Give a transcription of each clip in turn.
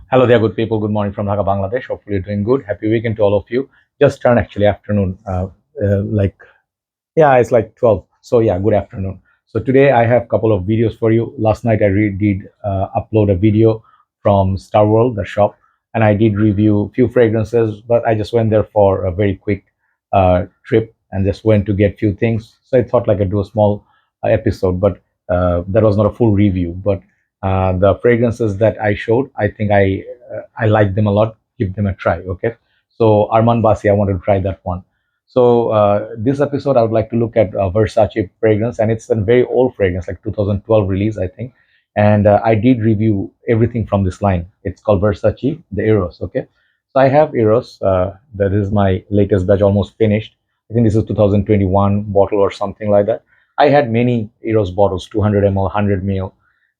Hello there, good people. Good morning from Dhaka, Bangladesh. Hopefully, you're doing good. Happy weekend to all of you. Just turned actually afternoon. Like, yeah, it's like 12. So, yeah, good afternoon. So, today I have a couple of videos for you. Last night I did upload a video from Star World, the shop, and I did review few fragrances, but I just went there for a very quick trip and just went to get few things. So, I thought like I'd do a small episode, but that was not a full review. But the fragrances that I showed, I think I like them a lot. Give them a try. Okay. So Armand Basi, I want to try that one. So this episode, I would like to look at Versace fragrance, and it's a very old fragrance, like 2012 release, I think. And I did review everything from this line. It's called Versace, the Eros. Okay. So I have Eros. That is my latest batch, almost finished. I think this is 2021 bottle or something like that. I had many Eros bottles, 200 ml, 100 ml,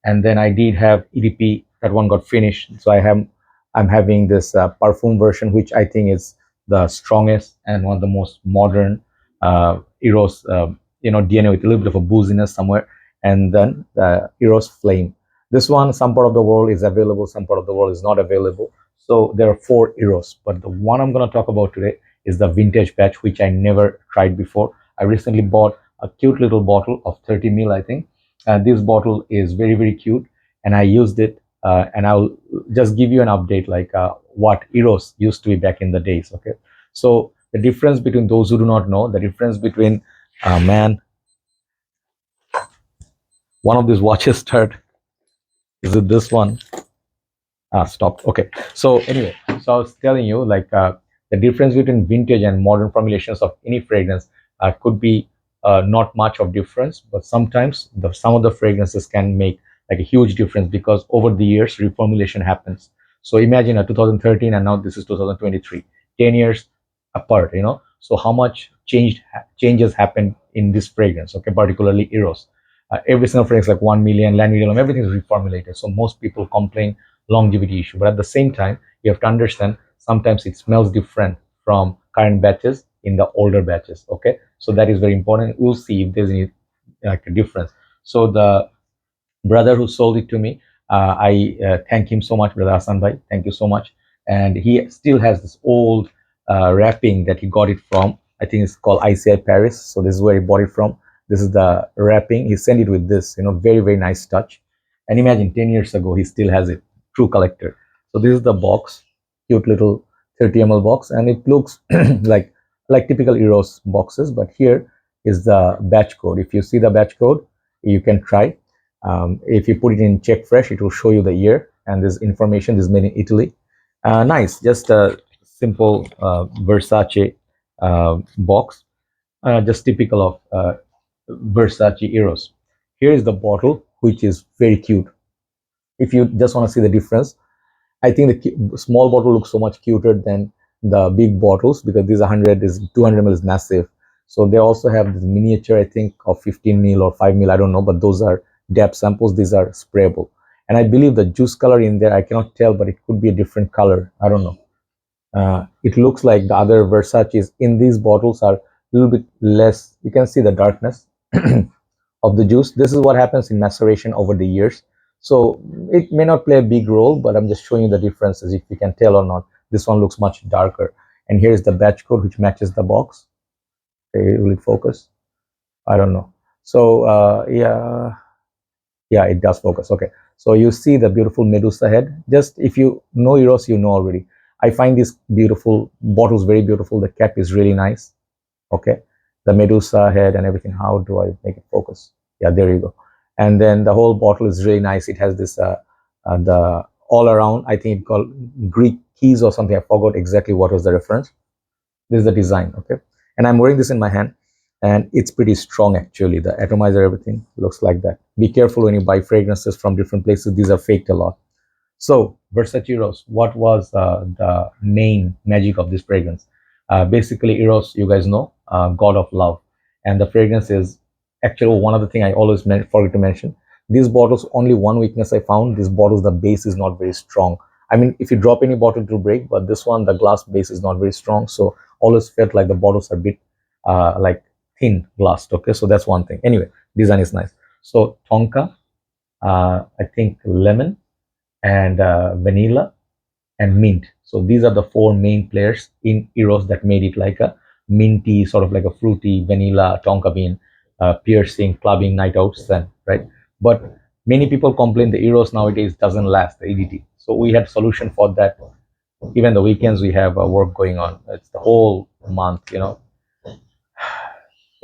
and then I did have EDP. That one got finished, so I'm having this Parfum version, which I think is the strongest and one of the most modern Eros, DNA with a little bit of a booziness somewhere, and then the Eros Flame. This one, some part of the world is available, some part of the world is not available. So there are four Eros, but the one I'm going to talk about today is the vintage batch, which I never tried before. I recently bought a cute little bottle of 30 ml, I think. This bottle is very, very cute, and I used it. And I'll just give you an update like what Eros used to be back in the days. Okay, so the difference between those who do not know, the difference between man, one of these watches start, is it this one? Stop. Okay, so anyway, so I was telling you like the difference between vintage and modern formulations of any fragrance could be not much of difference, but sometimes some of the fragrances can make like a huge difference because over the years reformulation happens. So imagine a 2013 and now this is 2023, 10 years apart, so how much changes happened in this fragrance, okay, particularly Eros. Every single fragrance like 1 million land medium, everything is reformulated, so most people complain longevity issue. But at the same time, you have to understand sometimes it smells different from current batches in the older batches. Okay, so that is very important. We'll see if there's any like a difference. So the brother who sold it to me, I thank him so much, brother Hassan Bhai. Thank you so much. And he still has this old wrapping that he got it from. I think it's called ICI Paris. So this is where he bought it from. This is the wrapping. He sent it with this, very, very nice touch. And imagine 10 years ago, he still has it. True collector. So this is the box, cute little 30 ml box, and it looks like typical Eros boxes. But here is the batch code. If you see the batch code, you can try. If you put it in check fresh, it will show you the year and this information. This is made in Italy. Nice, just a simple Versace box, just typical of Versace Eros. Here is the bottle, which is very cute. If you just want to see the difference, I think the small bottle looks so much cuter than the big bottles because this 100 is 200 ml is massive. So they also have this miniature, I think, of 15 ml or 5 ml. I don't know, but those are depth samples. These are sprayable. And I believe the juice color in there, I cannot tell, but it could be a different color. I don't know. It looks like the other Versace's in these bottles are a little bit less. You can see the darkness of the juice. This is what happens in maceration over the years. So it may not play a big role, but I'm just showing you the differences if you can tell or not. This one looks much darker. And here's the batch code, which matches the box. Okay, will it focus? I don't know. So yeah, it does focus. Okay, so you see the beautiful Medusa head. Just if you know Eros, you know already. I find these beautiful bottles very beautiful. The cap is really nice. Okay, the Medusa head and everything. How do I make it focus? Yeah, there you go. And then the whole bottle is really nice. It has this the all around, I think it called Greek keys or something. I forgot exactly what was the reference. This is the design. Okay, and I'm wearing this in my hand, and it's pretty strong actually. The atomizer, everything looks like that. Be careful when you buy fragrances from different places. These are faked a lot. So Versace Eros, what was the main magic of this fragrance? Basically, Eros, you guys know, god of love, and the fragrance is actually one of the thing I always forget to mention. These bottles, only one weakness I found: these bottles, the base is not very strong. I mean, if you drop any bottle, it will break, but this one, the glass base is not very strong. So always felt like the bottles are a bit like thin glassed. Okay, so that's one thing. Anyway, design is nice. So tonka, I think lemon and vanilla and mint. So these are the four main players in Eros that made it like a minty, sort of like a fruity, vanilla, tonka bean, piercing, clubbing, night out scent, right? But many people complain the Eros nowadays doesn't last, the EDT. So we had solution for that. Even the weekends we have work going on. It's the whole month,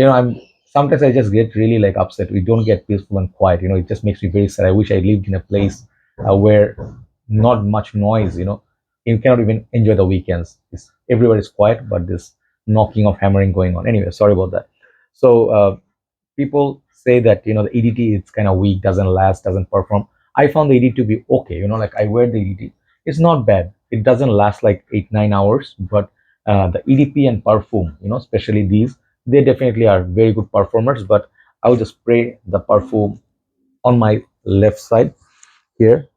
I'm sometimes I just get really like upset. We don't get peaceful and quiet. It just makes me very sad. I wish I lived in a place where not much noise. You cannot even enjoy the weekends. Everywhere is quiet, but this knocking of hammering going on. Anyway, sorry about that. So people say that the EDT it's kind of weak, doesn't last, doesn't perform. I found the EDT to be okay. Like I wear the EDT, it's not bad. It doesn't last like 8-9 hours, but the EDP and Perfume, especially these, they definitely are very good performers. But I will just spray the Perfume on my left side here,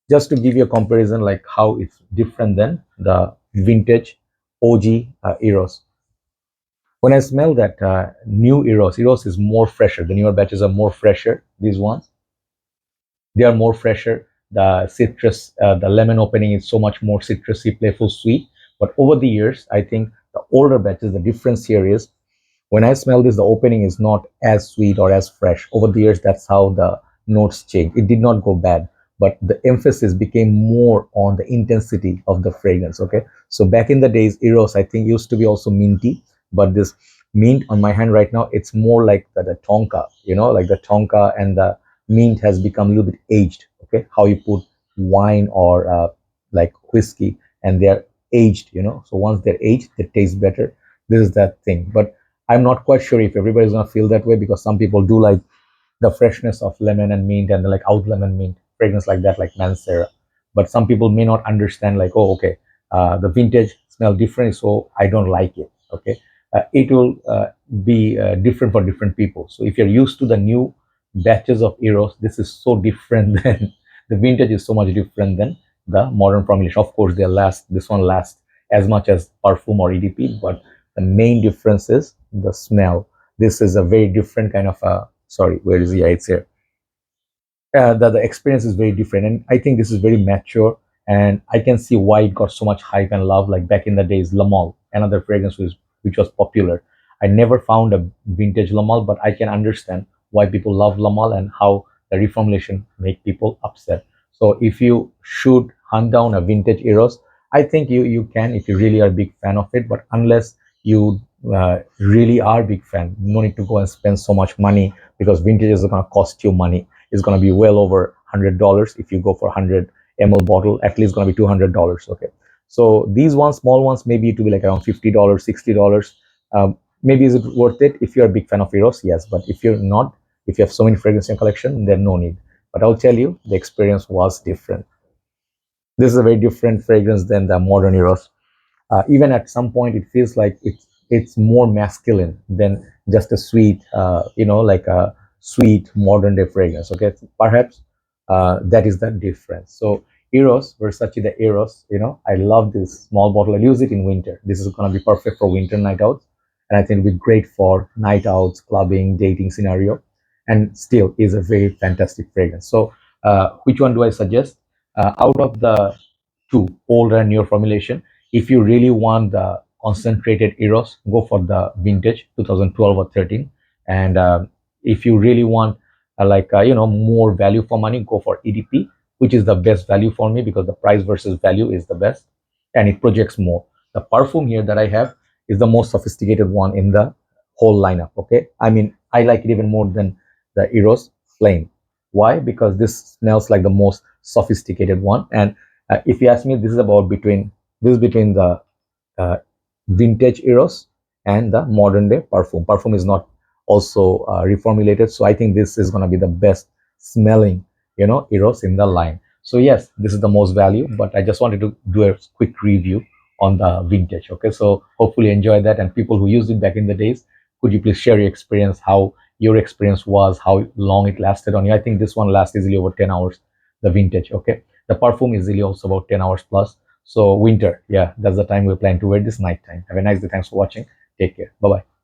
just to give you a comparison, like how it's different than the vintage OG Eros. When I smell that new Eros is more fresher. The newer batches are more fresher. These ones, they are more fresher. The citrus, the lemon opening is so much more citrusy, playful, sweet. But over the years, I think the older batches, the difference here is when I smell this, the opening is not as sweet or as fresh. Over the years, that's how the notes change. It did not go bad, but the emphasis became more on the intensity of the fragrance. Okay, so back in the days, Eros I think used to be also minty, but this mint on my hand right now, it's more like the tonka. Like the tonka and the mint has become a little bit aged. Okay, how you put wine or like whiskey, and they're aged. So once they're aged, they taste better. This is that thing, but I'm not quite sure if everybody's gonna feel that way, because some people do like the freshness of lemon and mint, and like out lemon mint fragrance like that, like Mancera. But some people may not understand, like, oh, okay, the vintage smell different, so I don't like it. Okay, it will be different for different people. So if you're used to the new batches of Eros, this is so different than the vintage is so much different than the modern formulation. Of course, they last. This one lasts as much as Perfume or EDP, but the main difference is the smell. This is a very different kind of a, sorry, where is the, yeah, it's here. The experience is very different, and I think this is very mature, and I can see why it got so much hype and love. Like back in the days, Lamal, another fragrance which was popular. I never found a vintage Lamal, but I can understand why people love Lamal and how the reformulation make people upset. So if you should hunt down a vintage Eros, I think you can, if you really are a big fan of it. But unless you really are a big fan, no need to go and spend so much money, because vintage is going to cost you money. It's going to be well over $100. If you go for 100 ml bottle, at least going to be $200. Okay, so these ones, small ones, maybe it will be like around $50, $60. Maybe is it worth it if you're a big fan of Eros? Yes, but if you're not, if you have so many fragrances in your collection, then no need. But I'll tell you, the experience was different. This is a very different fragrance than the modern Eros. Even at some point, it feels like it's more masculine than just a sweet, like a sweet modern day fragrance. Okay, perhaps that is the difference. So Eros, Versace the Eros, I love this small bottle. I use it in winter. This is going to be perfect for winter night outs, and I think it'll be great for night outs, clubbing, dating scenario, and still is a very fantastic fragrance. So which one do I suggest? Out of the two, older and newer formulation, if you really want the concentrated Eros, go for the vintage 2012 or 13. And if you really want more value for money, go for EDP, which is the best value for me, because the price versus value is the best, and it projects more. The Perfume here that I have is the most sophisticated one in the whole lineup. Okay, I mean, I like it even more than the Eros Flame. Why? Because this smells like the most sophisticated one. And if you ask me, this is between the uh, vintage Eros and the modern day Perfume. Perfume is not also reformulated, so I think this is going to be the best smelling, Eros in the line. So yes, this is the most value, but I just wanted to do a quick review on the vintage. Okay, so hopefully enjoy that, and people who used it back in the days, could you please share your experience, how your experience was, how long it lasted on you. I think this one lasts easily over 10 hours, the vintage. Okay, the Perfume is easily also about 10 hours plus. So winter, yeah, that's the time we plan to wear this night time. Have a nice day. Thanks for watching. Take care. Bye bye.